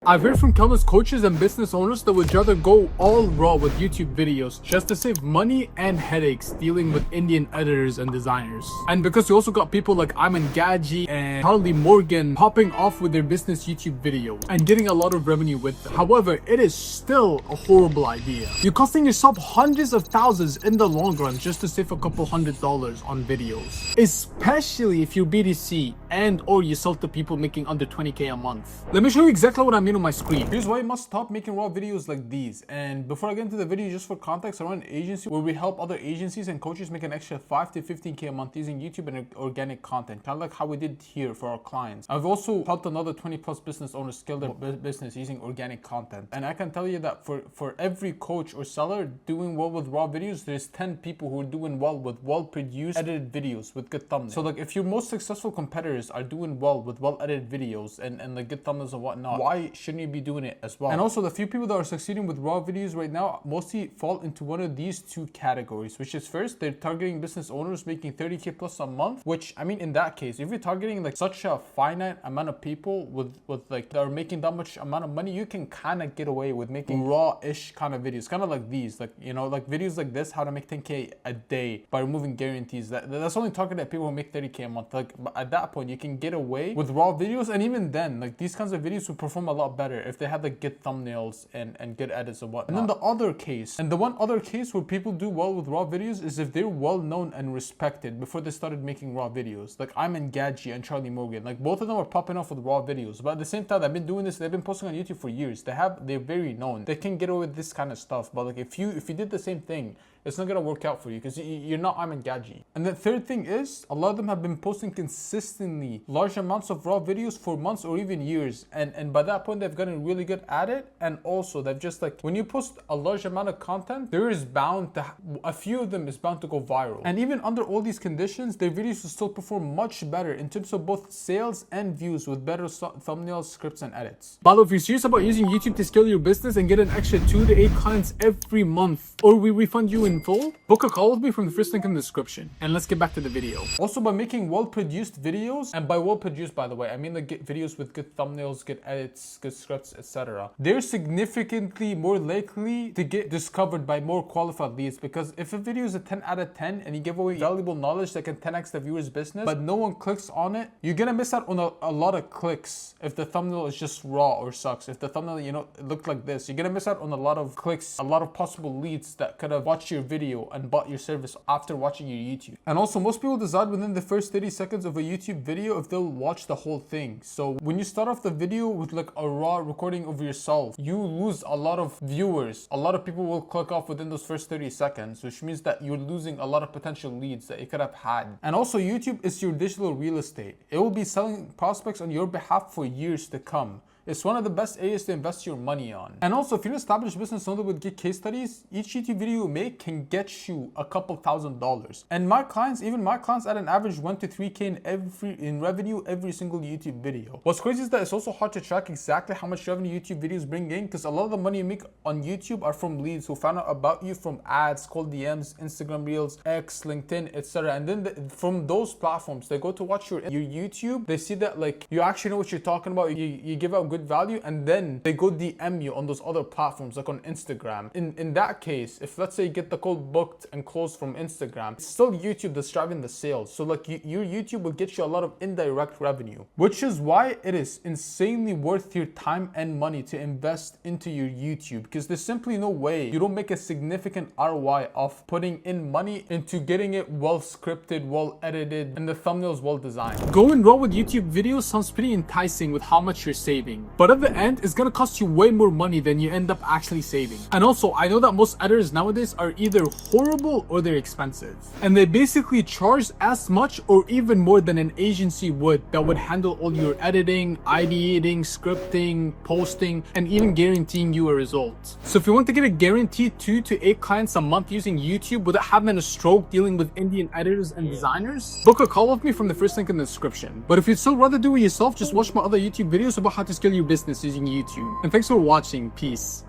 I've heard from countless coaches and business owners that would rather go all raw with YouTube videos just to save money and headaches dealing with Indian editors and designers. And because you also got people like Ayman Gaji and Charlie Morgan popping off with their business YouTube videos and getting a lot of revenue with them. However, it is still a horrible idea. You're costing yourself hundreds of thousands in the long run just to save a couple $100s on videos. Especially if you're BDC and or you sell to people making under 20k a month. Let me show you exactly what I mean on my screen. Here's why you must stop making raw videos like these. And before I get into the video, just for context, I run an agency where we help other agencies and coaches make an extra 5 to 15k a month using YouTube and organic content, kind of like how we did here for our clients. I've also helped another 20 plus business owners scale their business using organic content. And I can tell you that for every coach or seller doing well with raw videos, there's 10 people who are doing well with well-produced edited videos with good thumbnails. So like if your most successful competitors are doing well with well-edited videos and like good thumbnails and whatnot, why shouldn't you be doing it as well? And also the few people that are succeeding with raw videos right now mostly fall into one of these two categories, which is first, they're targeting business owners making 30k plus a month, which I mean, in that case, if you're targeting like such a finite amount of people with like that are making that much amount of money, you can kind of get away with making raw-ish kind of videos, kind of like these, like, you know, like videos like this, how to make 10k a day by removing guarantees. That's only targeted at people who make 30k a month. Like at that point, you can get away with raw videos, and even then, like these kinds of videos will perform a lot better if they have like good thumbnails and good edits and whatnot. And then the other case, and the one other case where people do well with raw videos is if they're well known and respected before they started making raw videos. Like Ayman Gaji and Charlie Morgan, like both of them are popping off with raw videos, but at the same time, they've been doing this, they've been posting on YouTube for years. They're very known. They can get away with this kind of stuff, but like if you did the same thing, it's not gonna work out for you because you're not Ayman Gaji. And the third thing is, a lot of them have been posting consistently large amounts of raw videos for months or even years. And by that point, they've gotten really good at it. And also, they've just like, when you post a large amount of content, there is bound to, a few of them is bound to go viral. And even under all these conditions, their videos will still perform much better in terms of both sales and views with better thumbnails, scripts, and edits. But if you're serious about using YouTube to scale your business and get an extra 2 to 8 clients every month, or we refund you in full, book a call with me from the first link in the description. And let's get back to the video. Also, by making well-produced videos, and by well-produced, by the way, I mean like videos with good thumbnails, good edits, good scripts, etc., they're significantly more likely to get discovered by more qualified leads, because if a video is a 10 out of 10 and you give away valuable knowledge that can 10x the viewer's business, but no one clicks on it, you're gonna miss out on a lot of clicks if the thumbnail is just raw or sucks. If the thumbnail, you know, looked like this, you're gonna miss out on a lot of clicks, a lot of possible leads that could have watched your video and bought your service after watching your YouTube. And also, most people decide within the first 30 seconds of a YouTube video if they'll watch the whole thing. So when you start off the video with like a raw recording of yourself, you lose a lot of viewers. A lot of people will click off within those first 30 seconds, which means that you're losing a lot of potential leads that you could have had. And also, YouTube is your digital real estate. It will be selling prospects on your behalf for years to come. It's one of the best areas to invest your money on. And also, if you're an established business owner with good case studies, each YouTube video you make can get you a couple $1,000s. And my clients, even my clients, at an average 1 to 3k in revenue every single YouTube video. What's crazy is that it's also hard to track exactly how much revenue YouTube videos bring in, because a lot of the money you make on YouTube are from leads who found out about you from ads, cold DMs, Instagram Reels, X, LinkedIn, etc. And then from those platforms, they go to watch your YouTube. They see that like you actually know what you're talking about. You give out good value, and then they go DM you on those other platforms like on Instagram. In that case, if let's say you get the call booked and closed from Instagram, it's still YouTube that's driving the sales. So like your YouTube will get you a lot of indirect revenue, which is why it is insanely worth your time and money to invest into your YouTube, because there's simply no way you don't make a significant ROI of putting in money into getting it well scripted, well edited, and the thumbnails well designed. Going raw with YouTube videos sounds pretty enticing with how much you're saving, but at the end, it's gonna cost you way more money than you end up actually saving. And also, I know that most editors nowadays are either horrible or they're expensive. And they basically charge as much or even more than an agency would that would handle all your editing, ideating, scripting, posting, and even guaranteeing you a result. So if you want to get a guaranteed 2 to 8 clients a month using YouTube without having a stroke dealing with Indian editors and designers, book a call with me from the first link in the description. But if you'd still rather do it yourself, just watch my other YouTube videos about how to scale your business using YouTube. And thanks for watching. Peace.